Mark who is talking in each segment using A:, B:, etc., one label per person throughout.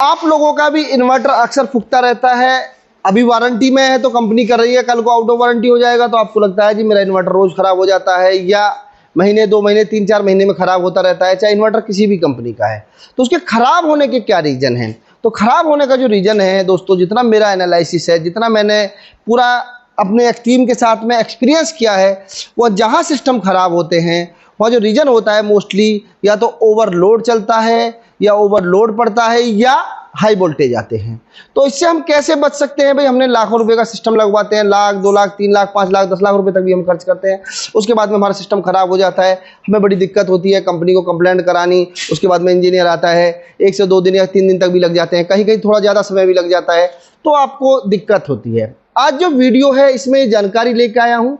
A: आप लोगों का भी इन्वर्टर अक्सर फूकता रहता है, अभी वारंटी में है तो कंपनी कर रही है, कल को आउट ऑफ वारंटी हो जाएगा तो आपको लगता है जी मेरा इन्वर्टर रोज खराब हो जाता है, या महीने 2 महीने 3-4 महीने में खराब होता रहता है, चाहे इन्वर्टर किसी भी कंपनी का है। तो उसके खराब होने के क्या रीजन है? तो खराब होने का जो रीजन है दोस्तों, जितना मेरा एनालिसिस है, जितना मैंने पूरा अपने टीम के साथ में एक्सपीरियंस किया है, वह जहाँ सिस्टम खराब होते हैं वहाँ जो रीजन होता है मोस्टली या तो ओवरलोड चलता है, या ओवरलोड पड़ता है, या हाई वोल्टेज आते हैं। तो इससे हम कैसे बच सकते हैं भाई? हमने लाखों रुपए का सिस्टम लगवाते हैं, लाख, 2 लाख, 3 लाख, 5 लाख, 10 लाख रुपए तक भी हम खर्च करते हैं, उसके बाद में हमारा सिस्टम खराब हो जाता है, हमें बड़ी दिक्कत होती है, कंपनी को कंप्लेंट करानी, उसके बाद में इंजीनियर आता है, 1 से 2 दिन या 3 दिन तक भी लग जाते हैं, कहीं कहीं थोड़ा ज़्यादा समय भी लग जाता है, तो आपको दिक्कत होती है। आज जो वीडियो है इसमें जानकारी लेकर आया हूँ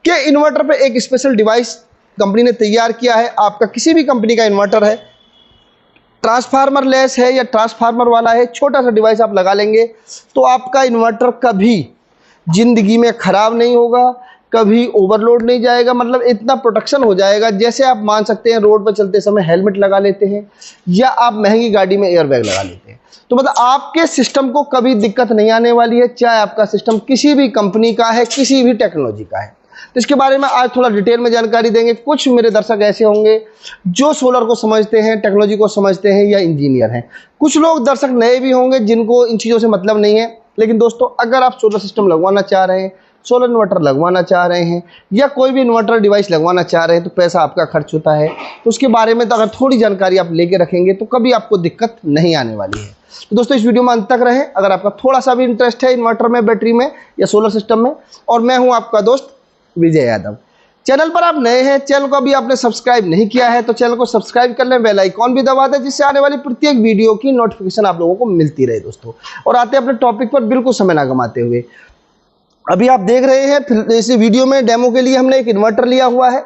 A: कि इन्वर्टर पर एक स्पेशल डिवाइस कंपनी ने तैयार किया है। आपका किसी भी कंपनी का इन्वर्टर है, ट्रांसफार्मर लेस है या ट्रांसफार्मर वाला है, छोटा सा डिवाइस आप लगा लेंगे तो आपका इन्वर्टर कभी जिंदगी में खराब नहीं होगा, कभी ओवरलोड नहीं जाएगा। मतलब इतना प्रोटेक्शन हो जाएगा, जैसे आप मान सकते हैं रोड पर चलते समय हेलमेट लगा लेते हैं, या आप महंगी गाड़ी में एयरबैग लगा लेते हैं। तो मतलब आपके सिस्टम को कभी दिक्कत नहीं आने वाली है, चाहे आपका सिस्टम किसी भी कंपनी का है, किसी भी टेक्नोलॉजी का है। तो इसके बारे में आज थोड़ा डिटेल में जानकारी देंगे। कुछ मेरे दर्शक ऐसे होंगे जो सोलर को समझते हैं, टेक्नोलॉजी को समझते हैं, या इंजीनियर हैं। कुछ लोग दर्शक नए भी होंगे जिनको इन चीज़ों से मतलब नहीं है। लेकिन दोस्तों, अगर आप सोलर सिस्टम लगवाना चाह रहे हैं, सोलर इन्वर्टर लगवाना चाह रहे हैं, या कोई भी इन्वर्टर डिवाइस लगवाना चाह रहे हैं, तो पैसा आपका खर्च होता है, तो उसके बारे में तो अगर थोड़ी जानकारी आप लेके रखेंगे तो कभी आपको दिक्कत नहीं आने वाली है। तो दोस्तों, इस वीडियो में अंत तक रहें अगर आपका थोड़ा सा भी इंटरेस्ट है इन्वर्टर में, बैटरी में, या सोलर सिस्टम में। और मैं हूँ आपका दोस्त विजय यादव। चैनल पर आप नए हैं, चैनल को अभी आपने सब्सक्राइब नहीं किया है तो चैनल को सब्सक्राइब कर लें, बेल आइकॉन भी दबा दें, जिससे आने वाली प्रत्येक वीडियो की नोटिफिकेशन आप लोगों को मिलती रहे दोस्तों। और आते हैं अपने टॉपिक पर बिल्कुल समय ना गंवाते हुए। अभी आप देख रहे हैं इस वीडियो में डेमो के लिए हमने एक इन्वर्टर लिया हुआ है,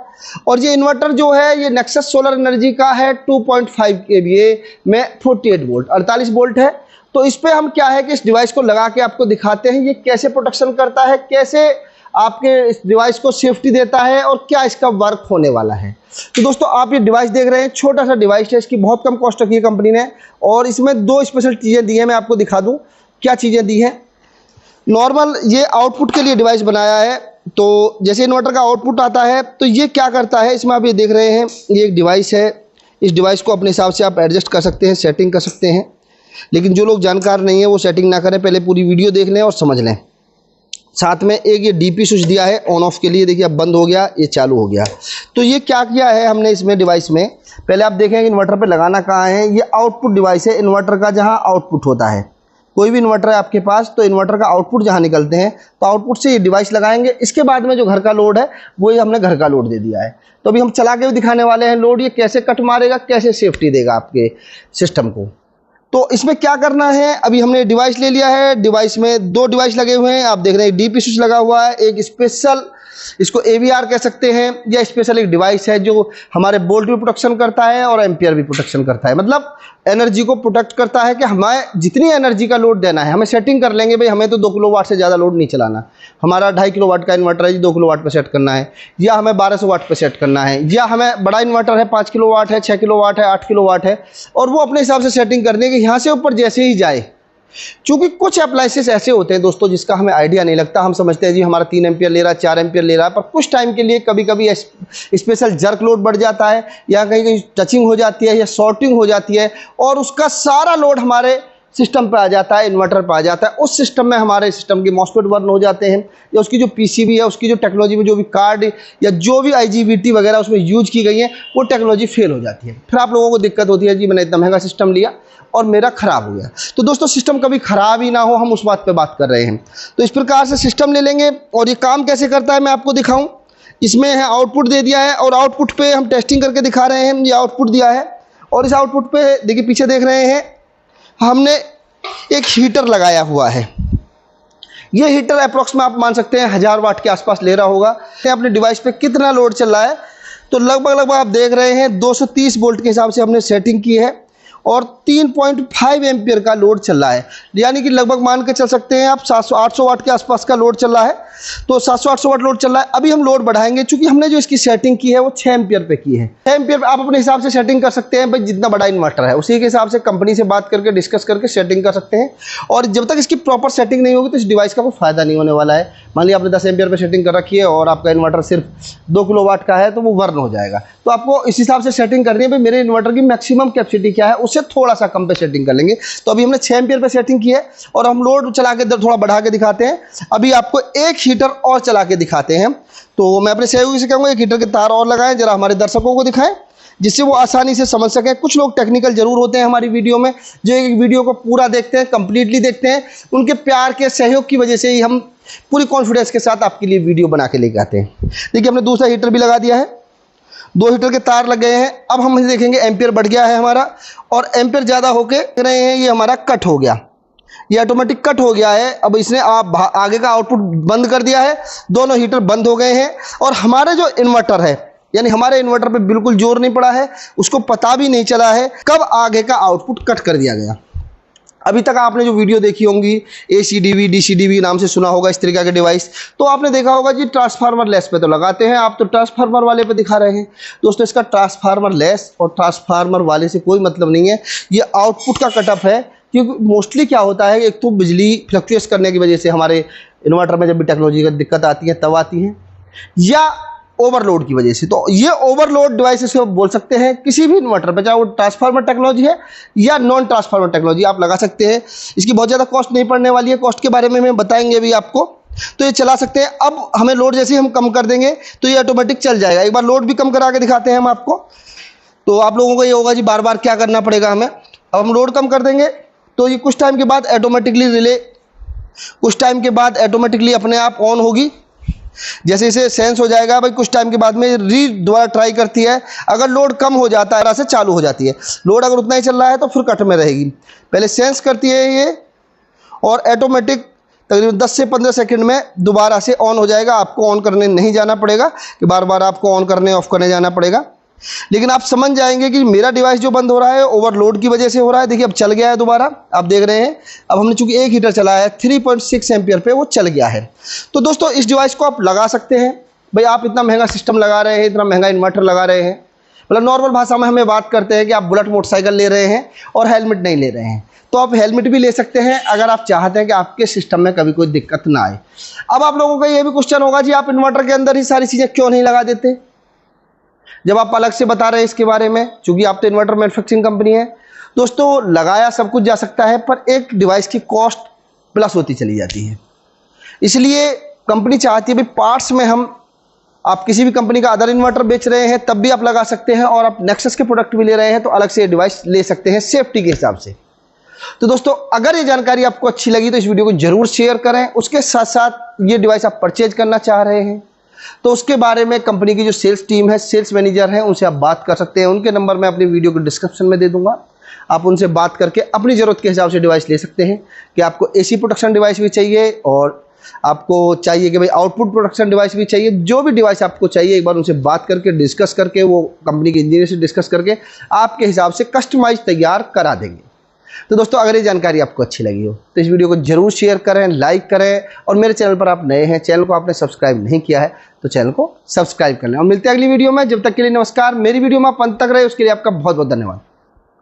A: और ये इन्वर्टर जो है ये नेक्सस सोलर एनर्जी का है, 2.5 kVA में 48 वोल्ट 48 वोल्ट है। तो इस पर हम क्या है कि इस डिवाइस को लगा के आपको दिखाते हैं ये कैसे प्रोटेक्शन करता है, कैसे आपके इस डिवाइस को सेफ्टी देता है, और क्या इसका वर्क होने वाला है। तो दोस्तों, आप ये डिवाइस देख रहे हैं, छोटा सा डिवाइस है, इसकी बहुत कम कॉस्ट रखी है कंपनी ने, और इसमें 2 स्पेशल चीज़ें दी हैं। मैं आपको दिखा दूं क्या चीज़ें दी हैं। नॉर्मल ये आउटपुट के लिए डिवाइस बनाया है, तो जैसे इन्वर्टर का आउटपुट आता है तो ये क्या करता है, इसमें आप ये देख रहे हैं, ये एक डिवाइस है। इस डिवाइस को अपने हिसाब से आप एडजस्ट कर सकते हैं, सेटिंग कर सकते हैं। लेकिन जो लोग जानकार नहीं है वो सेटिंग ना करें, पहले पूरी वीडियो देख लें और समझ लें। साथ में एक ये डीपी स्विच दिया है ऑन ऑफ के लिए, देखिए अब बंद हो गया, ये चालू हो गया। तो ये क्या किया है हमने इसमें डिवाइस में, पहले आप देखेंगे इन्वर्टर पे लगाना कहाँ है। ये आउटपुट डिवाइस है इन्वर्टर का, जहाँ आउटपुट होता है। कोई भी इन्वर्टर है आपके पास तो इन्वर्टर का आउटपुट जहाँ निकलते हैं तो आउटपुट से ये डिवाइस लगाएंगे। इसके बाद में जो घर का लोड है वो ये हमने घर का लोड दे दिया है। तो अभी हम चला के भी दिखाने वाले हैं लोड ये कैसे कट मारेगा, कैसे सेफ्टी देगा आपके सिस्टम को। तो इसमें क्या करना है, अभी हमने डिवाइस ले लिया है। डिवाइस में 2 डिवाइस लगे हुए हैं, आप देख रहे हैं डीपी स्विच लगा हुआ है, एक स्पेशल, इसको AVR कह सकते हैं, या स्पेशल एक डिवाइस है जो हमारे वोल्ट भी प्रोटेक्शन करता है और एम्पियर भी प्रोटेक्शन करता है। मतलब एनर्जी को प्रोटेक्ट करता है कि हमें जितनी एनर्जी का लोड देना है, हमें सेटिंग कर लेंगे भाई, हमें तो 2 किलोवाट से ज़्यादा लोड नहीं चलाना, हमारा 2.5 किलोवाट का इन्वर्टर है जी, 2 किलोवाट पर सेट करना है, या हमें 1200 वाट पर सेट करना है, या हमें बड़ा इन्वर्टर है 5 किलोवाट है, 6 किलोवाट है, 8 किलोवाट है, और वो अपने हिसाब से सेटिंग कर देंगे यहाँ से ऊपर जैसे ही जाए। क्योंकि कुछ अप्लाइंसेस ऐसे होते हैं दोस्तों जिसका हमें आइडिया नहीं लगता, हम समझते हैं जी हमारा 3 एम्पियर ले रहा है, 4 एम्पियर ले रहा है, पर कुछ टाइम के लिए कभी कभी स्पेशल जर्क लोड बढ़ जाता है, या कहीं कहीं टचिंग हो जाती है, या शॉर्टिंग हो जाती है, और उसका सारा लोड हमारे सिस्टम पे आ जाता है, इन्वर्टर पे आ जाता है। उस सिस्टम में हमारे सिस्टम के मॉस्फेट बर्न हो जाते हैं, या उसकी जो PCB है, उसकी जो टेक्नोलॉजी में जो भी कार्ड या जो भी IGBT वगैरह उसमें यूज की गई है वो टेक्नोलॉजी फेल हो जाती है। फिर आप लोगों को दिक्कत होती है जी मैंने इतना महंगा सिस्टम लिया और मेरा ख़राब हो गया। तो दोस्तों, सिस्टम कभी ख़राब ही ना हो, हम उस बात पर बात कर रहे हैं। तो इस प्रकार से सिस्टम ले लेंगे, और ये काम कैसे करता है मैं आपको दिखाऊँ। इसमें है आउटपुट दे दिया है, और आउटपुट पर हम टेस्टिंग करके दिखा रहे हैं। ये आउटपुट दिया है, और इस आउटपुट पर देखिए पीछे देख रहे हैं हमने एक हीटर लगाया हुआ है। ये हीटर अप्रॉक्स में आप मान सकते हैं 1000 वाट के आसपास ले रहा होगा। अपने डिवाइस पे कितना लोड चल रहा है तो लगभग आप देख रहे हैं 230 वोल्ट के हिसाब से हमने सेटिंग की है, और 3.5 एम्पियर का लोड चल रहा है। यानी कि लगभग मान के चल सकते हैं आप 700-800 वाट के आसपास का लोड चल रहा है। तो 700-800 वाट लोड चल रहा है। अभी हम लोड बढ़ाएंगे, चूंकि हमने जो इसकी सेटिंग की है वो 6 एम्पियर पे की है। 6 एम्पियर आप अपने हिसाब से सेटिंग कर सकते हैं भाई, जितना बड़ा इन्वर्टर है उसी के हिसाब से कंपनी से बात करके डिस्कस करके सेटिंग कर सकते हैं। और जब तक इसकी प्रॉपर सेटिंग नहीं होगी तो इस डिवाइस का कोई फायदा नहीं होने वाला है। मान लिया आपने 10 एम्पियर पे सेटिंग कर रखी है और आपका इन्वर्टर सिर्फ 2 किलोवाट का है तो वो बर्न हो जाएगा। तो आपको इस हिसाब से सेटिंग करनी है भाई, मेरे इन्वर्टर की मैक्सिमम कैपेसिटी क्या है, उससे थोड़ा सा कम पे सेटिंग कर लेंगे। तो अभी हमने 6 एम्पियर पे सेटिंग की है और हम लोड चला के थोड़ा बढ़ा के दिखाते हैं। अभी आपको एक हीटर और चला के दिखाते हैं। तो मैं अपने सहयोगी से कहूँगा एक हीटर के तार और लगाएं, जरा हमारे दर्शकों को दिखाएं जिससे वो आसानी से समझ सकें। कुछ लोग टेक्निकल जरूर होते हैं हमारी वीडियो में, जो एक वीडियो को पूरा देखते हैं, कंप्लीटली देखते हैं। उनके प्यार के सहयोग की वजह से ही हम पूरी कॉन्फिडेंस के साथ आपके लिए वीडियो बना के लेके आते हैं। देखिए हमने दूसरा हीटर भी लगा दिया है, 2 हीटर के तार लग गए हैं। अब हम देखेंगे एम्पियर बढ़ गया है हमारा और एम्पियर ज़्यादा होके रहे हैं, ये हमारा कट हो गया, ये ऑटोमेटिक कट हो गया है। अब इसने आप आगे का आउटपुट बंद कर दिया है, दोनों हीटर बंद हो गए हैं। और हमारे जो इन्वर्टर है, यानी हमारे इन्वर्टर पे बिल्कुल जोर नहीं पड़ा है, उसको पता भी नहीं चला है कब आगे का आउटपुट कट कर दिया गया। अभी तक आपने जो वीडियो देखी होंगी ACDV DCDV नाम से सुना होगा इस तरीके के डिवाइस, तो आपने देखा होगा जी ट्रांसफार्मर लेस पे तो लगाते हैं, आप तो ट्रांसफार्मर वाले पे दिखा रहे हैं। दोस्तों इसका ट्रांसफार्मर लेस और ट्रांसफार्मर वाले से कोई मतलब नहीं है, ये आउटपुट का कटअप है। क्योंकि मोस्टली क्या होता है, एक तो बिजली फ्लक्चुएट करने की वजह से हमारे इन्वर्टर में जब भी टेक्नोलॉजी का दिक्कत आती है तब आती है, या ओवरलोड की वजह से। तो ये ओवरलोड डिवाइसेस को बोल सकते हैं किसी भी इन्वर्टर पे, चाहे वो ट्रांसफार्मर टेक्नोलॉजी है या नॉन ट्रांसफार्मर टेक्नोलॉजी, आप लगा सकते हैं। इसकी बहुत ज़्यादा कॉस्ट नहीं पड़ने वाली है, कॉस्ट के बारे में हम बताएंगे अभी आपको। तो ये चला सकते हैं। अब हमें लोड जैसे हम कम कर देंगे तो ये ऑटोमेटिक चल जाएगा। एक बार लोड भी कम करा के दिखाते हैं हम आपको, तो आप लोगों को ये होगा जी बार बार क्या करना पड़ेगा हमें। अब हम लोड कम कर देंगे तो ये कुछ टाइम के बाद ऑटोमेटिकली रिले अपने आप ऑन होगी। जैसे इसे सेंस हो जाएगा भाई, कुछ टाइम के बाद में दोबारा ट्राई करती है। अगर लोड कम हो जाता है से चालू हो जाती है, लोड अगर उतना ही चल रहा है तो फिर कट में रहेगी। पहले सेंस करती है ये और ऑटोमेटिक तकरीबन 10 से 15 सेकंड में दोबारा से ऑन हो जाएगा। आपको ऑन करने नहीं जाना पड़ेगा कि बार बार आपको ऑन करने ऑफ करने जाना पड़ेगा। लेकिन आप समझ जाएंगे कि मेरा डिवाइस जो बंद हो रहा है ओवरलोड की वजह से हो रहा है। देखिए अब चल गया है दोबारा, आप देख रहे हैं। अब हमने चूंकि एक हीटर चलाया है 3.6 एम्पियर पे वो चल गया है। तो दोस्तों इस डिवाइस को आप लगा सकते हैं। भाई आप इतना महंगा सिस्टम लगा रहे हैं, इतना महंगा इन्वर्टर लगा रहे हैं, मतलब नॉर्मल भाषा में हमें बात करते हैं कि आप बुलेट मोटरसाइकिल ले रहे हैं और हेलमेट नहीं ले रहे हैं, तो आप हेलमेट भी ले सकते हैं अगर आप चाहते हैं कि आपके सिस्टम में कभी कोई दिक्कत ना आए। अब आप लोगों का ये भी क्वेश्चन होगा जी आप इन्वर्टर के अंदर ही सारी चीज़ें क्यों नहीं लगा देते, जब आप अलग से बता रहे हैं इसके बारे में, चूंकि आप तो इन्वर्टर मैन्युफैक्चरिंग कंपनी है। दोस्तों लगाया सब कुछ जा सकता है, पर एक डिवाइस की कॉस्ट प्लस होती चली जाती है। इसलिए कंपनी चाहती है भाई पार्ट्स में हम, आप किसी भी कंपनी का अदर इन्वर्टर बेच रहे हैं तब भी आप लगा सकते हैं, और आप नेक्सस के प्रोडक्ट भी ले रहे हैं तो अलग से डिवाइस ले सकते हैं सेफ्टी के हिसाब से। तो दोस्तों अगर ये जानकारी आपको अच्छी लगी तो इस वीडियो को जरूर शेयर करें। उसके साथ साथ ये डिवाइस आप परचेज करना चाह रहे हैं तो उसके बारे में कंपनी की जो सेल्स टीम है, सेल्स मैनेजर हैं, उनसे आप बात कर सकते हैं। उनके नंबर मैं अपनी वीडियो के डिस्क्रिप्शन में दे दूंगा, आप उनसे बात करके अपनी ज़रूरत के हिसाब से डिवाइस ले सकते हैं। कि आपको AC प्रोटेक्शन डिवाइस भी चाहिए और आपको चाहिए कि भाई आउटपुट प्रोटेक्शन डिवाइस भी चाहिए, जो भी डिवाइस आपको चाहिए एक बार उनसे बात करके डिस्कस करके, वो कंपनी के इंजीनियर से डिस्कस करके आपके हिसाब से कस्टमाइज तैयार करा देंगे। तो दोस्तों अगर ये जानकारी आपको अच्छी लगी हो तो इस वीडियो को जरूर शेयर करें, लाइक करें, और मेरे चैनल पर आप नए हैं, चैनल को आपने सब्सक्राइब नहीं किया है तो चैनल को सब्सक्राइब कर लें। और मिलते हैं अगली वीडियो में, जब तक के लिए नमस्कार। मेरी वीडियो में आप अंत तक रहे उसके लिए आपका बहुत बहुत धन्यवाद।